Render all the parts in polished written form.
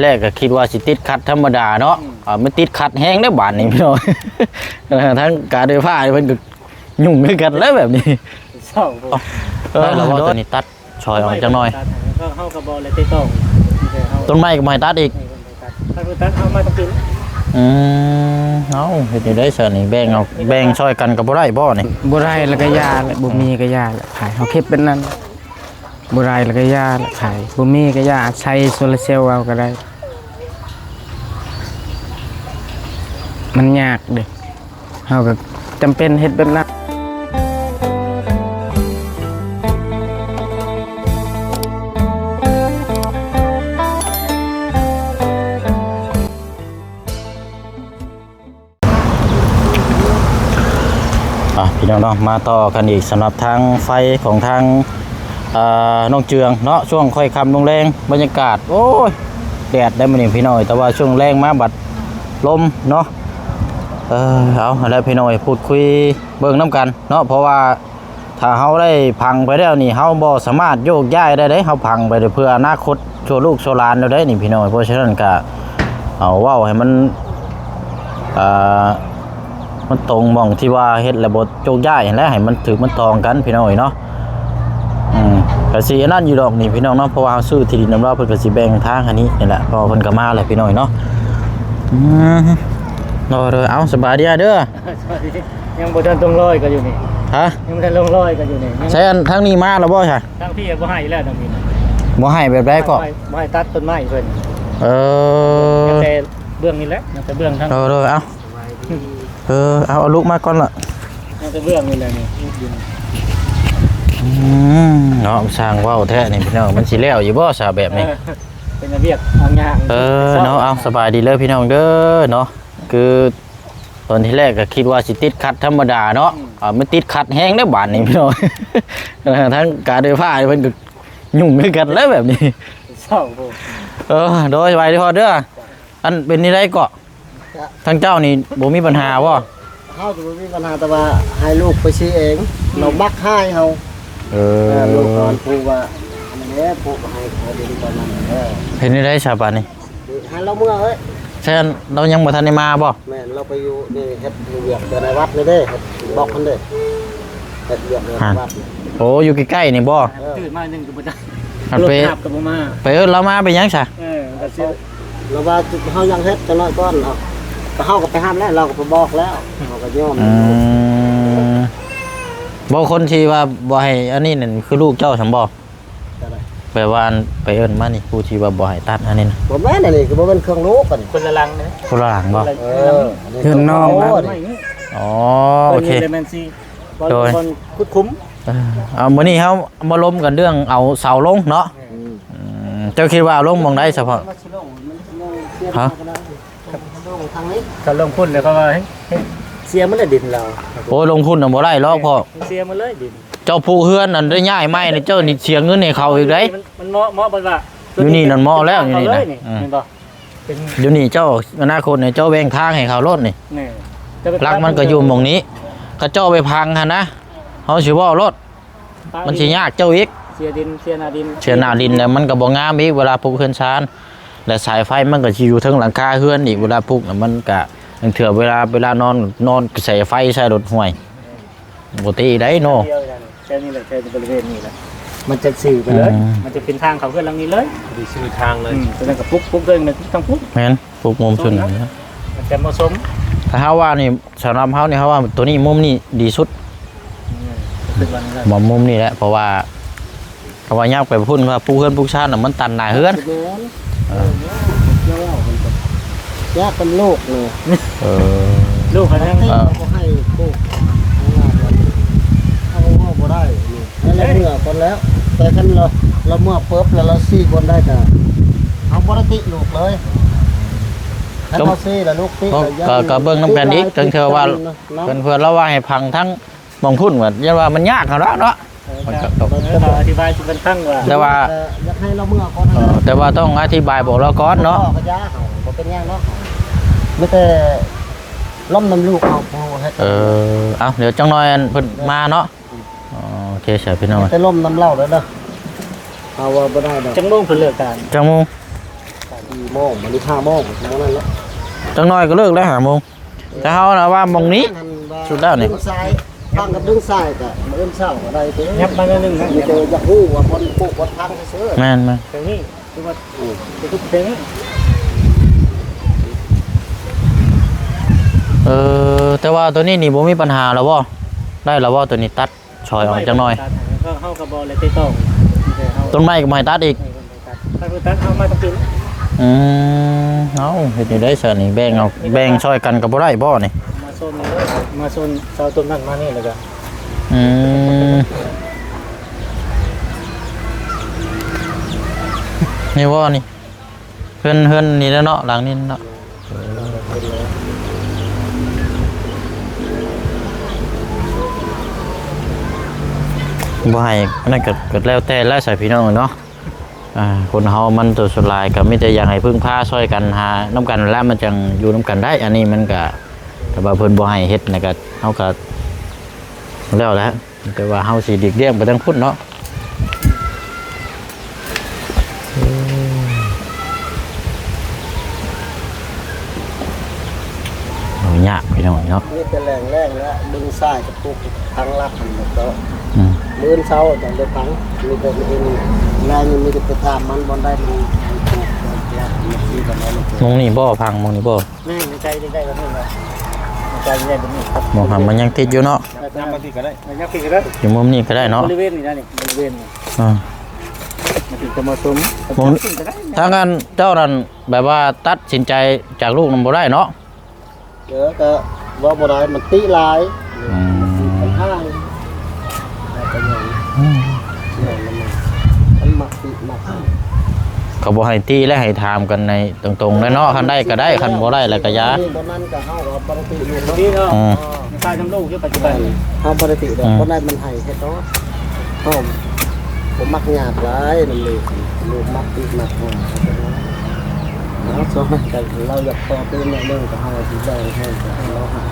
แรกก็คิดว่าสิติดขัดธรรมดาเนาะไม่ติดขัดแห้งได้บาดนี่พี่น้องทั้งการเดินผ้าเพิ่นก็ยุ่งด้วยกันแล้วแบบนี้เศร้าแล้วว่าตอนนี้ตัดชอยออกจังหน่อยก็เข้ากับบอลเลยต้องต้นไม้ก็ไม่ตัดอีกตัดเอามาต้องกินเอาเฮ็ดได้เสินี่แบ่งช่วยกันกับบ่ได้บ่นี่บ่ได้แล้วก็ยาแล้วบ่มีก็ยาแล้วขายเฮาเก็บเป็นนั้นบ่ได้แล้วก็ยาแล้วขายบ่มีก็ยาใช้โซลาร์เซลล์เอาก็ได้มันยากเด้เฮาก็จำเป็นเฮ็ดแบบนั้นพี่น้องมาต่อกันอีกสำหรับทางไฟของทางน้องเจืองเนาะช่วงค่อยค่ำลงแรงบรรยากาศโอ้ยแดดได้มาหนึ่งพี่น้อยแต่ว่าช่วงแรงมาบัดลมเนาะเอาแล้วพี่น้อยพูดคุยเบิ่งน้ำกันเนาะเพราะว่าถ้าเขาได้พังไปแล้วนี่เขาบ่สามารถโยกย้ายได้เขาพังไปเพื่ออนาคตโชว์ลูกโชว์หลานเราได้นี่พี่น้อยเพราะฉะนั้นก็เอาว้าวให้มันมันตรงมองที่ว่าเฮ็ดระบบโจกย้ายและให้มันถือมันตองกันพี่น้องเนาะกระสีนั่นอยู่ดอกนี่พี่น้องเนาะเพราะว่าซื้อที่ดินน้ำเราเพิ่นกระสีแบ่งทางอันนี้นี่แหละพอเพิ่นก็มาเลยพี่น้องเนาะรอเลยเอาสบายดีเด้อยังบ่ทันต้องลอยก็อยู่นี่ฮะยังบ่ทันลงลอยก็อยู่นี่ใช่ทางนี้มาแล้วบ่ใช่ทางพี่บ่ให้แล้วทางนี้บ่ให้แบบใดก็บ่ให้ตัดต้นไม้เพิ่นแต่เบื้องนี่แหละแต่เบื้องทางเอาลูกมาก่อนละจะเรื่องนี่แหละนี่เนาะสร้างว่าวแท้นี่พี่น้องมันสิแล้วอยู่บ่ซาแบบนี้เป็นระเบียบทางยางเนาะเอาสบายดีเลยพี่น้องเด้อเนาะคือตอนที่แรกก็คิดว่าสิติดขัดธรรมดาเนาะไม่ติดขัดแห้งได้บาดนี่พี่น้องทั้งการเดินผ้าเพิ่นก็ยุ่งด้วยกันแล้วแบบนี้เศร้าโดยสบายดีพอเด้ออันเป็นนี่ได้เกาะทั้งเจ้านี่บ่มีปัญหาบ่เฮาจะบ่มีปัญหาแต่ว่าให้ลูกไปซื้อเองเรามักให้เฮาลูกก่อนปู่ว่าอันนี้ปู่ให้เขาดีกว่านั้นเห็นได้ชาบานนี่ให้เราเมื่อเอ้ยใช่เรายังบ่ทันได้มาบ่แม่เราไปอยู่นี่เฮ็ดเวียกในวัดนี่เด้บอกเพิ่นเด้เฮ็ดเวียกในวัดโอ้อยู่ใกล้ๆนี่บ่ตื่นมานึงก็บ่ได้ไปเรามาไปยังซะก็สิเราว่าเฮายังเฮ็ดจังน้อยก่อนเนาะก็เฮาก็ไปห้ามแล้วเราก็ไปบอกแล้วเฮาก็ยอมบ่คนที่ว่าบ่ให้อันนี้นั่นคือลูกเจ้าซั่นบ่แปลว่าไปเอิ้นมานี่ผู้ที่ว่าบ่ให้ตัดอันนี้นะบ่แม่นอันนี้ก็บ่เป็นเครื่องลูกกันคนละลังนะคนละลังบ่เฮือนน้องอ๋อโอเคโดยคุดคุ้มเอามื้อนี้เฮามาล้มกันเรื่องเอาเสาลงเนาะเจ้าคิดว่าลงมองได้เฉพาะฮะทางนี้เขาลงพุ่นแล้วก็ว่าเสียมันได้ดินเราโอ้ลงพุ่นน่ะบ่ได้หรอกพ่อเสียมันเลยดินเจ้าผู้เฮือนนั่นได้ย้ายไม้นี่เจ้านี่เสียเงินให้เขาอีกเด้มันเหมาะบ่ว่าอยู่นี่นั่นเหมาะแล้วอยู่นี่นะอยู่นี่เจ้าอนาคตเนี่ยเจ้าแบ่งทางให้เขารถนี่รักมันก็อยู่หม่องนี้เขาเจ้าไปพังหั่นนะเฮาสิบ่รถมันสิยากเจ้าอีกเสียดินเสียหน้าดินแล้วมันก็บ่งามอีกเวลาปลูกเฮือนชานและสายไฟมันก็สิอยู่ทั้งหลังคาเฮือนอีกเวลาปลูกมันก็เถื่อเวลานอนใส่ไฟใส่รถห่วยบ่ตีได้เนาะแค่นี้แหละแค่บริเวณนี้แหละมันจะสื่อไปเลยมันจะเป็นทางเขาเฮือนหลังนี้เลยดีสื่อทางเลยตอนนั้นก็ปุ๊กเลยมันต้องปุ๊กแม่นปุ๊กมุมสุดนะมันจะเหมาะสมถ้าเฮาว่านี่สำหรับเฮานี่เฮาว่าตัวนี้มุมนี้ดีสุดมุมนี้แหละเพราะว่าเขาว่ายากไปพุ่นว่าปลูกเฮือนปลูกชาติมันตันหน้าเฮือนยากเป็นลูกเลยลูกอะไรก็ให้ลูกเอาบ่ได้แล้วเมื่อคนแล้วแต่คันเราเมื่อเปิ๊บแล้วเราซี่คนได้จ้ะเอาปกติลูกเลยถ้าเราซี่แล้วลูกซี่ก็เบิ่งน้ำกันอีกถึงเชื่อว่าเพื่อนเราว่าให้พังทั้งมองพุ่นว่าอย่าว่ามันยากเขาแล้วเนาะอธิบายจุดเป็นตั้งว่าแต่ว่าอยากให้เราเมื่อก่อนแต่ว่าต้องอธิบายบอกเราก่อนเนาะเป็นยังเนาะไม่แต่ล้มน้ำลูกเอาเอาเดี๋ยวจังน้อยเพิ่นมาเนาะโอเคใช่พี่น้องแต่ล้มน้ำเล่าแล้วเด้อเอาว่าบ่ได้ดอกจังโมงเพิ่นเลิกกันจังโมง 4 โมงวันนี้5 โมงเท่านั้นแหละ จังน้อยก็เลิกแล้ว5 โมงแต่เฮาน่ะว่าหมองนี้ สุดแล้วนี่ ดึงซ้ายฟังกับดึงซ้ายก็มื้อเช้าก็ได้เด้ ยับมาแล้วนึงนะ มีแต่อยากฮู้ว่าคนปลูกคนทางซื่อ แม่น ตรงนี้คือว่าทุกเพลง แต่ว่าตัวนี้นี่บ่มีปัญหาแล้วบ่ได้แล้วบ่ตัวนี้ตัดชอยออกจังน้อย เข้ากับบอลเลยต้อง ต้นไม้ก็บ่ให้ตัดอีก ถ้าคือตัดเอามาต้องกิน เอาเฮ็ดได้ซะนี่แบ่งช่วยกันก็บ่ได้บ่นี่ มาโซนเสาต้นนั้นมานี่เลยก็ นี่บ่นี่เฮือนนี่แล้วเนาะหลังนี้เนาะบ่ให้อันนั้นก็แล้วแต่แล้วใส่พี่น้องเนาะคนเฮามันตัวสุดลายก็มีแต่อยากให้พึ่งพาช่วยกันหาน้ำกันแล้วมันจังอยู่น้ำกันได้อันนี้มันก็แต่ว่าเพิ่นบ่ให้เฮ็ดนะก็เฮาก็แล้วแหละแต่ว่าเฮาสิดิกเลี่ยงไปทางพุ่นเนาะเอายากพี่น้องเนาะ ๆนี่เป็นแรงแล้วดึงซ้ายกับปลูกทางลัดมันก็ มื้อเช้าจะได้ฟังมีแต่เองแรงมีแต่ไปตามมันบนได้มันมีกันแล้ว มองนี่บ่พังมองนี่บ่ แม่ใจได้ก็นี่นะใจได้แบบนี้ครับ มองหันมันยังติดอยู่เนาะ ยับมาที่ก็ได้ยับที่ก็ได้ อยู่มุมนี้ก็ได้เนาะ บริเวณนี้นะนี่บริเวณ มันถึงจะมาสม ถ้างั้นเจ้านั่นแบบว่าตัดสินใจจากลูกมันบ่ได้เนาะ เดี๋ยวก็ว่าบ่ได้มันตีลายมันห้างแต่อย่างมันมักตีมัก เขาบ่ให้ตีและให้ถามกันในตรงๆแล้วเนาะคันได้ก็ได้คันบ่ได้แล้วก็ยา ตอนนั้นก็เฮาก็ปกติอยู่ นี่เนาะตายทั้งลูกที่ปัจจุบัน เฮาปกติเด้อคนนั้นมันให้เฮ็ดเนาะเฮาผมมักหยาบหลายนั่นเลยลูกมักตีมักเฮาแล้วสมัยกันเราอยากต่อเติมเนี่ยเรื่องก็เฮาสิได้ให้เราหา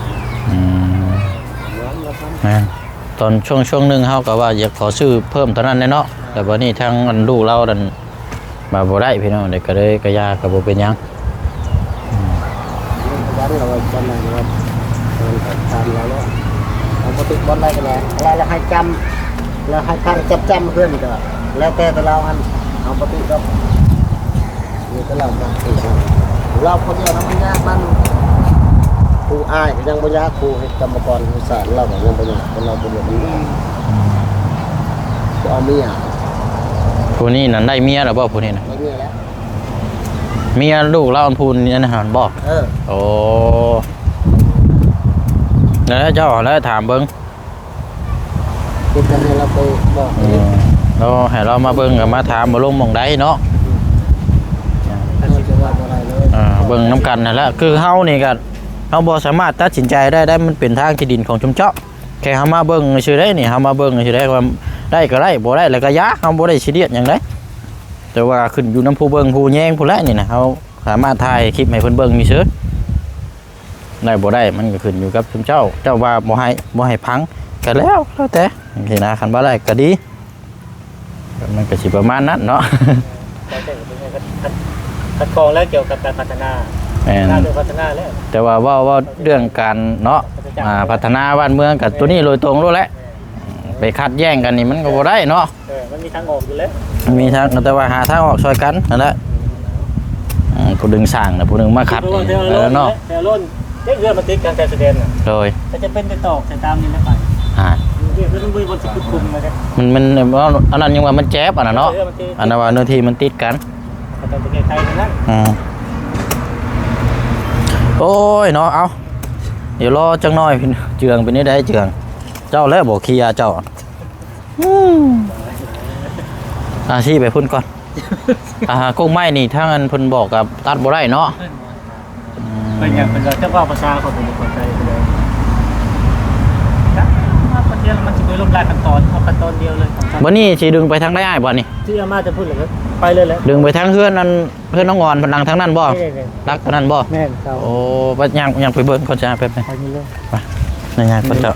เราทำ แม่นตอนช่วงหนึงเฮาก็ว่าอยากขอซื้อเพิ่มเท่านั้นแหละเนาะแต่ว่านี่ทางอันลูกเราดันมาบ่ได้พี่น้องเด็กก็เลยก็ยาก็บ่เป็นหยัง วันเราวันไหนเราทำแล้วเราปกติวันไหนก็แล้วเราให้จำเราให้ทางจำเพื่อนก็แล้วแต่เราอันเอาปกติก็นี่ก็เราติเราคนเดียวนะมันยากมันครูอ้ายยังบ่ยากครูให้กรรมกรผู้สารเราก็ยังบ่ยากคนเราเป็นแบบนี้ก็เอาเมีย ผู้นี้นั่นได้เมียแล้วบ่ผู้นี้น่ะ ไม่เมียแล้ว เมียลูกเราอันพูนนี่นะฮะบ่ โอ้แล้วเจ้าแล้วถามเบิ่ง คิดกันให้เราไปบอก เราให้เรามาเบิ่งก็มาถามบ่ลงหม่องใดเนาะ เราจะว่าอะไรเลย เบิ่งน้ำกันนั่นแหละคือเฮานี่ก็เฮาบ่สามารถตัดสินใจได้มันเป็นทางที่ดินของชุมเจาะแค่เฮามาเบิ่งซื่อได้นี่เฮามาเบิ่งซื่อได้ว่าได้ก็ได้บ่ได้แล้วก็ยาเฮาบ่ได้ซีเรียสหยังไดแต่ว่าขึ้นอยู่นำผู้เบิ่งผู้แยงผู้แลนี่นะเฮาสามารถถ่ายคลิปให้เพิ่นเบิ่งมีซื่อได้บ่ได้มันก็ขึ้นอยู่กับชุมเจ้าว่าบ่ให้พังก็แล้วแต่จังซี่นะคันบ่ได้ก็ดีมันก็สิประมาณนั้นเนาะ คัดกรองแล้วเกี่ยวกับการพัฒนา แม่น เรื่องพัฒนาแล้ว แต่ว่าเรื่องการเนาะพัฒนาบ้านเมืองกับตัวนี้โดยตรงรู้แล้วไปคัดแย่งกันนี่มันก็บ่ได้เนาะ มันมีทางออกอยู่แล้ว มีทางแต่ว่าหาทางออกช่วยกันนั่นแหละผู้ดึงสร้างนะผู้ดึงมาขัดนี่แล้วเนาะ แต่ล้นเรื่องมันติดการแสดง โดย แต่จะเป็นไปตอกแต่ตามนี้นะไป เรื่องมันบนสิบคุมมาเนี่ย มันอันนั้นยังว่ามันแจ๊บอันนั้นเนาะอันนั้นว่าเนื้อที่มันติดกัน แต่เป็นไทยนั่น โอ้ยเนาะเอาเดี๋ยวรอจังน้อยเจืองเป็นนี่ได้เจืองเจ้าแล้วบอกเคลียร์เจ้าชี้ไปพุ่นก่อนกุ้งไม้นี่ถ้างั้นเพิ่นบอกกับตัดบ่ได้เนาะ เป็นอย่างเป็นเจ้าพ่อภาษาของผมคนไทยเลยประเทศมันจะไปลงรายขั้นตอนเอาขั้นตอนเดียวเลย วันนี้สิดึงไปทางได้อ้ายบ่นี่ ที่อาม่าจะพูดเลยไปเลยแล้ว ดึงไปทางเพื่อนนั่นเพื่อนน้องอ่อนพนังทางนั้นบ่รักทางนั้นบ่ แม่เขา โอ้ปัญญางไปเบิ่งเขาจะแป๊บนึง ไปนี่เลย ในงานเขาจะ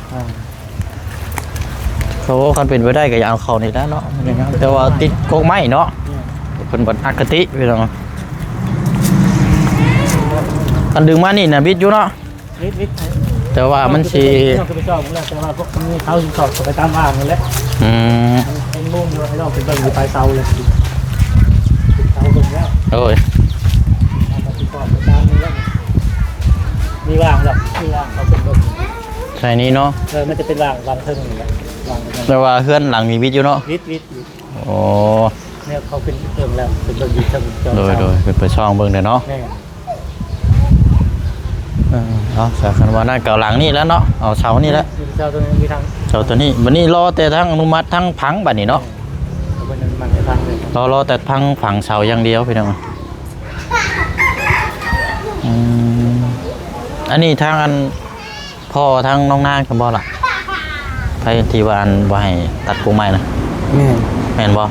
เขาคันเป็นไปได้ก็อย่าเอาเขานี่แล้วเนาะแต่ว่าติดโกไม้เนาะเพิ่นบ่อคติพี่น้อง กันดึงมานี่น่ะบิดอยู่เนาะ วิทย์ แต่ว่ามันสิ เราคือไปชอบแล้วแต่ว่าพวกนี้เขาสอบไปตามอ่างนั่นแหละ อืม เป็นมุ่งอยู่ให้เราเป็นแบบอยู่ปลายเสาเลยเสาตรงนี้ โอ้ย เอาไปสอบไปตามนี่แล้วมีว่างหรอกมีว่างเขาเป็นแบบ ใช่นี้เนาะ มันจะเป็นว่างเท่านี้แหละว่าง แต่ว่าเฮือนหลังมีบิดอยู่เนาะ วิทย์ โอ้ เนี่ยเขาเป็นเติมแล้วเป็นแบบอยู่เติม โดยเป็นไปช่องเบิ่งเด้อเนาะ แน่ เอาสาคันว่านั่นเก่าหลังนี่แล้วเนาะเอาเสานี่แล้ว เจ้าตัวนี้มีทาง เสาตัวนี้วันนี้รอแต่ทั้งอนุมัติทั้งพังบัดนี้เนาะ มันในทางเลย รอแต่พังฝังเสาอย่างเดียวพี่น้องอันนี้ทางอันพ่อทางน้องนางกันบ่ล่ะไปที่ว่าอันว่าให้ตัดกูใหม่นะ แม่ แม่นบ่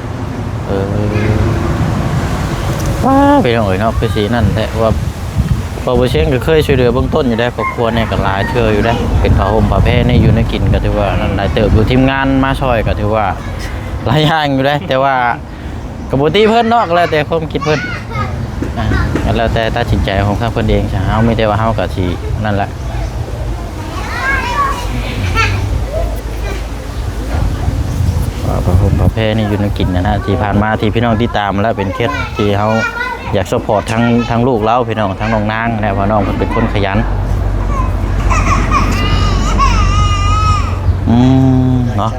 ว้าพี่น้องเอ๋ยเนาะคือสีนั่นแต่ว่าพอบ่เชียงก็เคยช่วยเหลือเบื้องต้นอยู่ได้ครอบครัวเนี่ยก็หลายเทื่ออยู่ได้เป็นผ้าห่มผ้าแพรนี่อยู่ในกินก็ถือว่านั่นหลายเติบอยู่ทีมงานมาช่วยก็ถือว่าหลายอย่างอยู่ได้แต่ว่าก็บ่ตีเพิ่นเนาะก็แล้วแต่ความคิดเพิ่นก็แล้วแต่ตัดสินใจของทางเพิ่นเองจ้ะเฮามีแต่ว่าเฮาก็สินั่นแหละผ้าห่มผ้าแพรนี่อยู่ในกินนะที่ผ่านมาที่พี่น้องที่ตามแล้วเป็นเคสที่เฮาอยากซัพพอร์ตทั้งลูกเราพี่น้องทั้งน้องนางนะเพราะน้องเพิ่นเป็นคนขยันเนาะ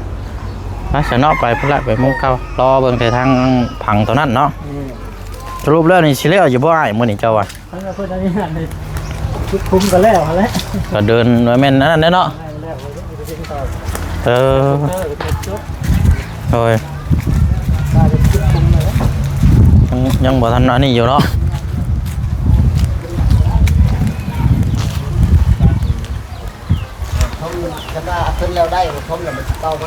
ไปสนอไปพุ่นละไปมุกเข้ารอเบิ่งแต่ทางผังตัวนั้นเนาะสรุปแล้วนี่สิแล้วอยู่บ่อ้ายมื้อนี้เจ้าว่า ทั้งเพื่อนนี่นั่นเลยชุดคุ้มกันแล้วแล้ว ก็เดินไว้แม่นนั่นเนาะเออโอ้ยยังบ่ทันอันนี้อยู่เนาะเขาจะได้ขึ้นแล้วได้เขาเนี่ยมันเก่าไหม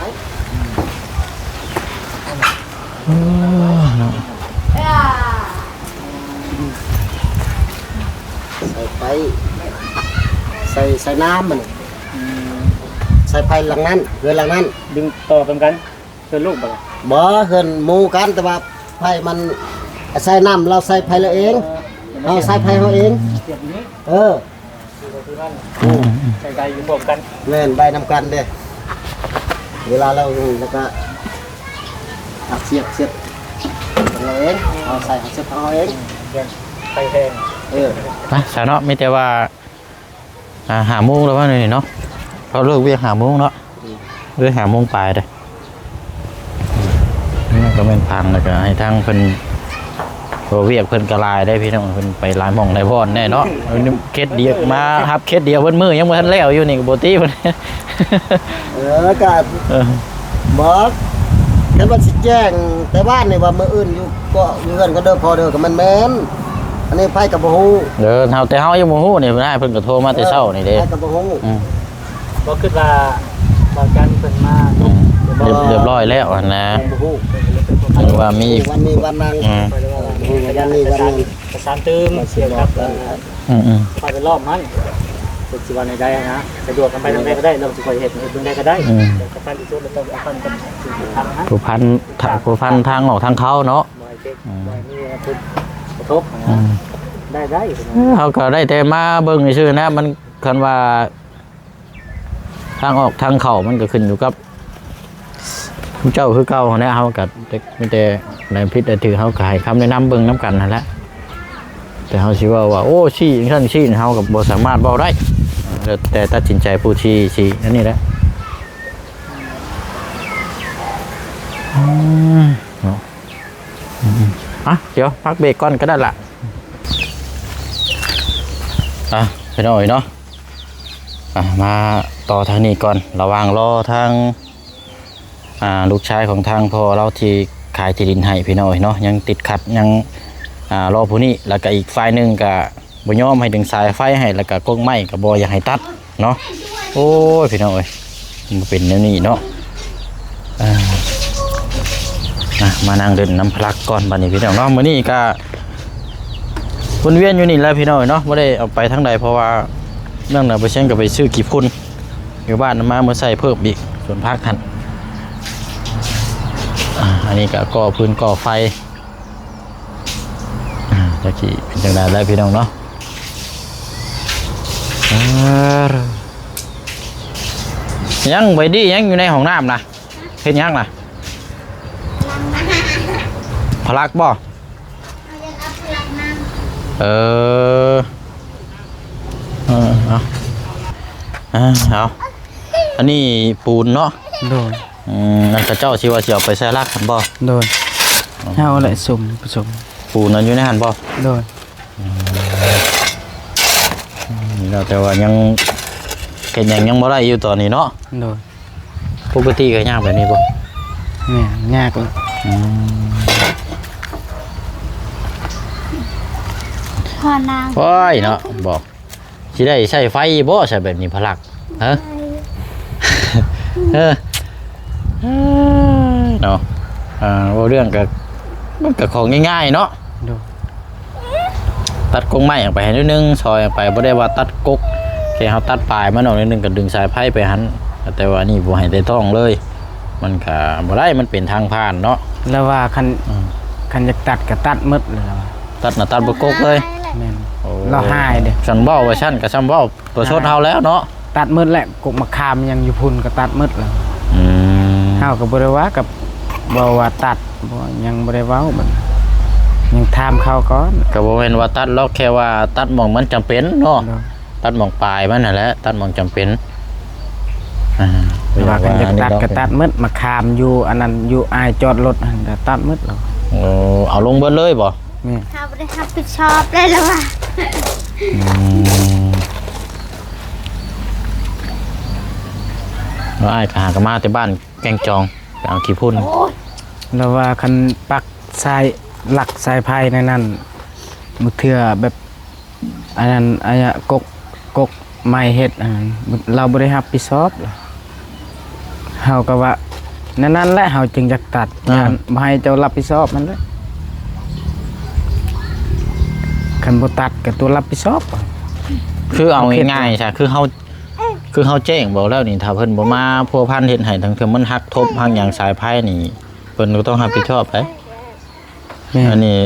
ใส่ไฟใส่น้ำมันใส่ไฟหลังนั้นเฮือนหลังนั้นดึงต่อเป็นกันเฮือนลูกบ่เฮือนหมู่กันแต่ว่าไฟมันใส่น้ำเราใส่ไฟเราเองเราใส่ไฟเราเองใส่ใจอยู่พร้อมกันแม่นใบนำกันเด้เวลาเราแล้วก็หักเสียบเราเองเอาใส่หักเสียบเอาเองไปแทงไปสาเนาะมีแต่ว่าหาโมงแล้วว่านี่เนาะเขาเลิกเวียกหาโมงเนาะเลิกหาโมงปลายเลยนี่ก็เป็นพังแล้วก็ให้ทางเพิ่นเวียกเพิ่นกระลายได้พี่น้องเพิ่นไปลายหม่องลายบ่อนแน่เนาะเคสเดียวมาครับเคสเดียวเพิ่นมือยังบ่ทันแล้วอยู่นี่ก็บ่ตีเพิ่นก็บอกแต่ว่าสิแจ้งแต่บ้านนี่ว่ามื้ออื่นอยู่ก็เงินก็เด้อพอเด้อก็มันแม่นอันนี้ไผก็บ่ฮู้เฮาแต่เฮายังบ่ฮู้นี่เพิ่นก็โทรมาแต่เช้านี่เด้ไผก็บ่ฮู้บ่คิดว่าบ่กันเพิ่นมาเรียบร้อยแล้วนะหรือว่ามีวันนี้วันนั้นวันนี้ประสานตื้มเสียครับไปเป็นรอบมันสุดสิวันใดนะสะดวกกันไปทางใดก็ได้เราสิคอยเฮ็ดตรงใดก็ได้แต่กับการที่สุดเราต้องเอากันกับทางนั้นผู้พันทางออกทางเขาเนาะนี่คือกระทบได้เขาก็ได้แต่มาเบิ่งซื่อนะมันคันว่าทางออกทางเข้ามันก็ขึ้นอยู่กับผู้เจ้าคือเก่าเนี่ยเฮาก็มีแต่ในพิษได้ถือเฮาก็ให้คำแนะนำเบิ่งนํกันนั่นแหละแต่เฮาสิว่าโอ้ชี้ซั่นชี้เฮาก็บ่สามารถเว้าได้แต่ตัดสินใจผู้ชี้นั่นนี่แหละเดี๋ยวพักเบรกก่อนก็ได้ละไปหน่อยเนาะมาต่อทางนี้ก่อนระหว่างรอทางลูกชายของทางพ่อเราที่ขายที่ดินให้พี่น้อยเนาะยังติดขัดยังรอผู้นี้แล้วก็อีกฝ่ายนึงก็บ่ยอมให้ดึงสายไฟให้แล้วก็กงไม้ก็บ่อยากให้ตัดเนาะโอ้ยพี่น้อยมันเป็นแนวนี้เนาะมานั่งเดินน้ำพลักก่อนบัดนี้พี่น้องเนาะมื้อนี้ก็วนเวียนอยู่นี่แหละพี่น้อยเนาะบ่ได้เอาไปทางใดเพราะว่าเรื่องน่ะไปเช่นก็ไปซื้อกี่พุ่นอยู่บ้านมาเมื่อใส่เพิ่มอีกส่วนพักหั่นอันนี้ก็ก่อพื้นก่อไฟจะขี่เป็นจังได๋ได้พี่น้องเนาะ ยังไปดิยังอยู่ในห้องน้ำนะเห็นยังนะพลักบ่เออเอาเอาอันนี้ปูนเนาะ โดย นั่นกระเจ้าชิว่าสิเอาไปใส่ลักหันบ่ โดยเฮาแหละสุ่มผสม ปูนนั้นอยู่ในหันบ่ โดย นี่เราแต่ว่ายังเก็บยังบ่ได้อยู่ตอนนี้เนาะ โดย ปกติก็ยากแบบนี้บ่ เนี่ยยากเลย พ่อนาง โอ้ยเนาะบอกสิได้ใช้ไฟบ่ใช้แบบนี้พลักฮะ เออเนาะว่าเรื่องกับมันกับของง่ายๆเนาะ โดย ตัดกงไม้ออกไปให้นิดนึงซอยออกไปบ่ได้ว่าตัดกกแค่เฮาตัดปลายมันออกนิดนึงก็ดึงสายไฟไปหันแต่ว่านี่บ่ให้ได้ต้องเลย มันก็บ่ได้มันเป็นทางผ่านเนาะ แล้วว่าคันอยากตัดก็ตัดหมดเลยแล้วว่า ตัดน่ะตัดบ่กกเลย แม่นเราหายเด้ ฉันเว้าว่าฉันก็ซ้ำเว้าตัวชดเฮาแล้วเนาะ ตัดหมดแหละกกมะขามยังอยู่พุ่นก็ตัดหมดแล้ว เฮาก็บ่ได้ว่ากับบ่ว่าตัดบ่ยังบ่ได้เว้าบัดยังถามเขาก่อน ก็บ่แม่นว่าตัดหรอกแค่ว่าตัดหม่องมันจำเป็นเนาะ เนาะ ตัดหม่องปลายมันนั่นแหละตัดหม่องจำเป็นว่ากันจะตัดก็ตัดหมดมะขามอยู่อันนั้นอยู่อายจอดรถหั่นก็ตัดหมดแล้ว เอาลงเบิดเลยบ่ แม่ เขาไม่ได้รับผิดชอบเลยหรอวะ แล้วอ้ายก็หากนมาแต่บ้านแกงจองไปเอาขี้พุ่น แล้วว่าคันปักสายหลักสายไฟในนั้นมื้อเทื่อแบบอันนั้นอันกกไม้เฮ็ดอันนั้นเราบ่ได้รับผิดชอบเฮาก็ว่านั่นแหละเฮาจึงอยากตัดบ่ให้เจ้ารับผิดชอบมันแหละคันบ่ตัดก็ตัวรับผิดชอบ คือเอาง่ายๆใช่คือเฮาแจ้งบอกแล้วนี่ถ้าเพิ่นบ่มาพัวพันเฮ็ดให้ทั้งเทื่อมันหักทบหักหยังสายไฟนี่เพิ่นก็ต้องรับผิดชอบไปอันนี้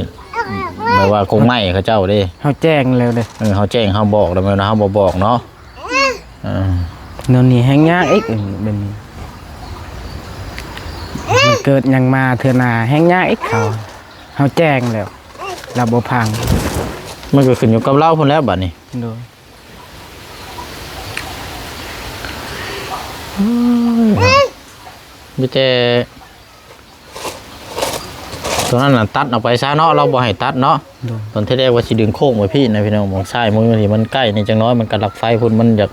แปลว่ากงไม้เขาเจ้าเด้ เฮาแจ้งแล้วเด้ เฮาแจ้งเฮาบอกแล้วแม่นเฮาบ่บอกเนาะเดี๋ยวนี้แฮงยากอีกเป็นมันเกิดหยังมาเทื่อหน้าแฮงยากอีกเขาเฮาแจ้งแล้วเราบ่พัง มันก็ขึ้นอยู่กับเราพุ่นแล้วบัดนี้ โดย มีแต่ตอนนั้นน่ะตัดเอาไปซะเนาะเราบ่ให้ตัดเนาะ โดย ตอนที่แรกว่าสิดึงโค้งไว้พี่นะพี่น้องมองซ้ายมือที่มันใกล้นี่จังน้อยมันกระลักไฟพุ่นมันอยาก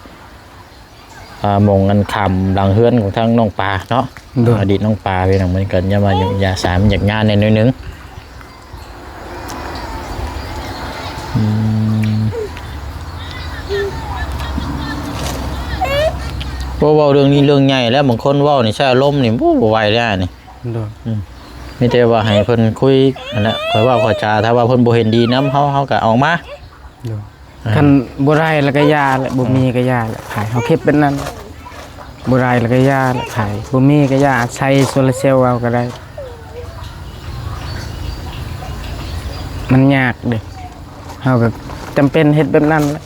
มองกันคำหลังเฮือนของทางน้องปลาเนาะอดีตน้องปลาพี่น้องมันกันอย่ามาอย่าสามอยากงานในน้อยนึงเพราะว่าเรื่องนี้เรื่องใหญ่แล้วบางคนว่านี่ใช่อารมณ์นี่บ่ไหวแล้วนี่ โดย ไม่แต่ว่าให้เพิ่นคุยนั่นแหละข่อยว่าข่อยจาถ้าว่าเพิ่นบ่เห็นดีนำเฮาก็ออกมา โดยคันบ่ได้แล้วก็ยาแหละบ่มีก็ยาแหละขายเฮาเก็บเป็นนั้นบ่ได้แล้วก็ยาแหละขายบ่มีก็ยาใช้โซลาร์เซลล์เอาก็ได้มันยากเด้เฮาก็จำเป็นเฮ็ดแบบนั้นแหละ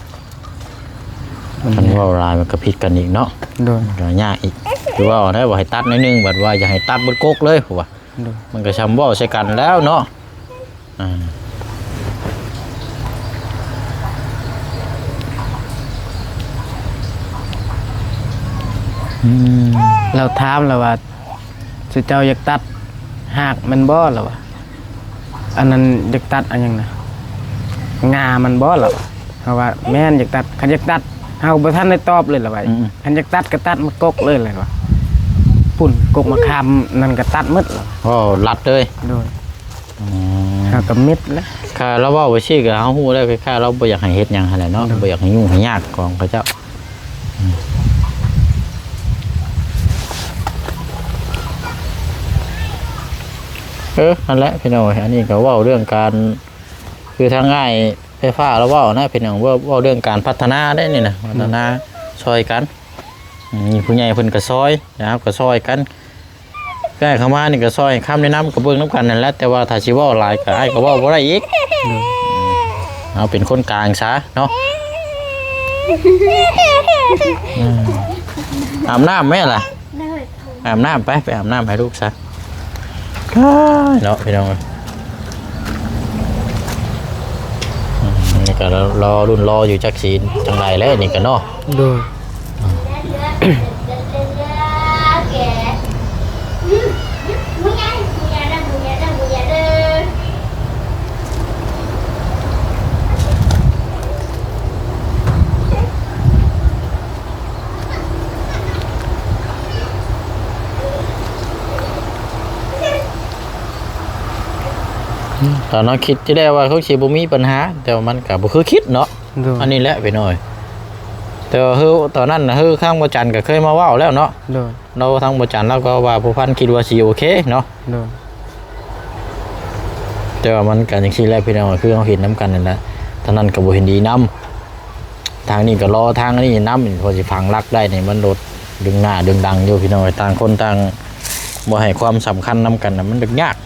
มันเว้าหลายมันก็ผิดกันอีกเนาะ โดย ก็ยากอีกคือว่าได้บ่ให้ตัดน้อยนึงบัดว่าอย่าให้ตัดเบิดกกเลยว่า โดย มันก็ชำเว้าใส่กันแล้วเนาะเราถามแล้วว่าสิเจ้าอยากตัดหากมันบ่ล่ะวะอันนั้นอยากตัดอันหยังนะงามันบ่ล่ะวะเพราะว่าแม่นอยากตัดคันอยากตัดเฮาบ่ทันได้ตอบเลยล่ะว่าคันอยากตัดก็ตัดมากกเลยล่ะว่าปุ่นกกมะขามนั่นก็ตัดหมดล่ะ รัดเลย โดยเฮาก็มิดแล้ว ค่ะเราเว้าไว้ซี่ก็เฮาฮู้แล้วคล้ายๆเราบ่อยากให้เฮ็ดหยังหั่นแหละเนาะบ่อยากให้ยุ่งให้ยากของเขาเจ้านั่นแหละพี่น้องอันนี้ก็เว้าเรื่องการคือทางง่ายไฟฟ้าเราเว้านะพี่น้องเว้าเรื่องการพัฒนาได้นี่นะพัฒนาซอยกันมีผู้ใหญ่เพิ่นก็ซอยนะครับก็ซอยกันใกล้เข้ามานี่ก็ซอยคำแนะนำก็เบิ่งนำกันนั่นแหละแต่ว่าถ้าสิเว้าหลายก็อ้ายก็เว้าบ่ได้อีกเอาเป็นคนกลางซะเนาะ อาบน้ำแม่ล่ะ เลย อาบน้ำไปอาบน้ำให้ลูกซะเนาะพี่น้องนี่ก็รอรุ่นรออยู่จักสีจังไรแล้วนี่ก็เนาะ โดย ตอนนั้นคิดที่ได้ว่าเขาสิบ่มีปัญหาแต่ว่ามันก็บ่คือคิดเนาะ โดย อันนี้แหละพี่น้อยแต่ว่าตอนนั้นน่ะข้างบ่จันก็เคยมาเว้าแล้วเนาะ โดย เราทางบ่จันเราก็ว่าผู้พันคิดว่าสิโอเคเนาะ โดย แต่ว่ามันก็จังซี่แหละพี่น้องคือเราเห็นนํกันนั่นแหละทางนั้นก็บ่เห็นดีนํทางนี้ก็รอทางนี้นํพอสิฝังรักได้นี่มันรถดึงหน้าดึงดังอยู่พี่น้อยต่างคนต่างบ่ให้ความสำคัญนํกันน่ะมันดึกยาก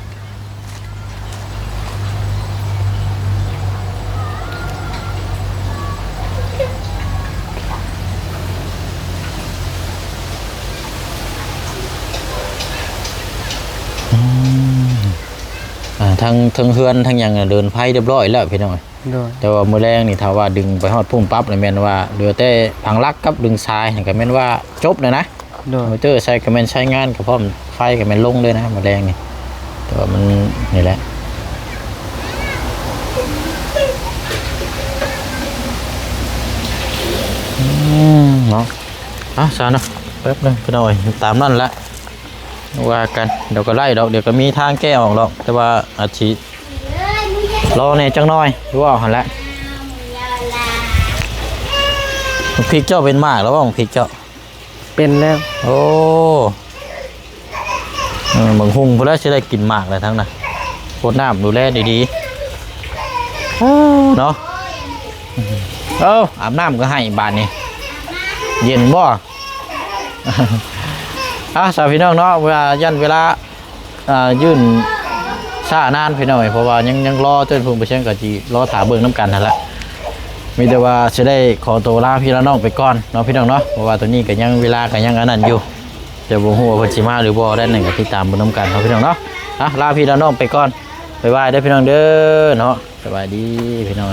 ทั้งเฮือนทั้งหยังน่ะเดินไผเรียบร้อยแล้วพี่น้อย โดย แต่ว่ามื้อแรงนี่ถ้าว่าดึงไปฮอดพุ่มปั๊บนี่แม่นว่าเหลือแต่พังลักกับดึงทรายนี่ก็แม่นว่าจบเลยนะ โดย มอเตอร์ใช้ก็แม่นใช้งานก็พร้อมไฟก็แม่นลงเลยนะมื้อแรงนี่แต่ว่ามันนี่แหละเนาะซาเนาะแป๊บนึงพี่น้อยตามนั่นละว่ากันเดี๋ยวก็ไล่ดอกเดี๋ยวก็มีทางแก้ออกหรอกแต่ว่าอาชีพรอเนี่ยจังน้อยรู้ว่าหันละพริกเจ้าเป็นมากแล้วว่าพริกเจ้า เป็นแล้ว โอ้บางหุ่งพอแล้วจะได้กินมากเลยทั้งนั้นโคตรน้ำดูแลดีๆเนาะอาบน้ำก็ให้บานนี่เย็นบ่สาวพี่น้องเนาะเวลายันเวลายื่นซ่านานพี่น้อยเพราะว่ายังรอจนพุ่งไปเช่นกับจีรอถาเบิ่งน้ำกันนั่นแหละมีแต่ว่าจะได้ขอตัวลาพี่ละน้องไปก่อนเนาะพี่น้องเนาะเพราะว่าตัวนี้ก็ยังเวลาก็ยังอันนั้นอยู่จะบ่ฮู้ว่าเพิ่นสิมาหรือบ่ได้นั่นก็ติดตามเบิ่งน้ำกันเนาะพี่น้องเนาะลาพี่ละน้องไปก่อนบ๊ายบายเด้อพี่น้องเด้อเนาะสบายดีพี่น้อง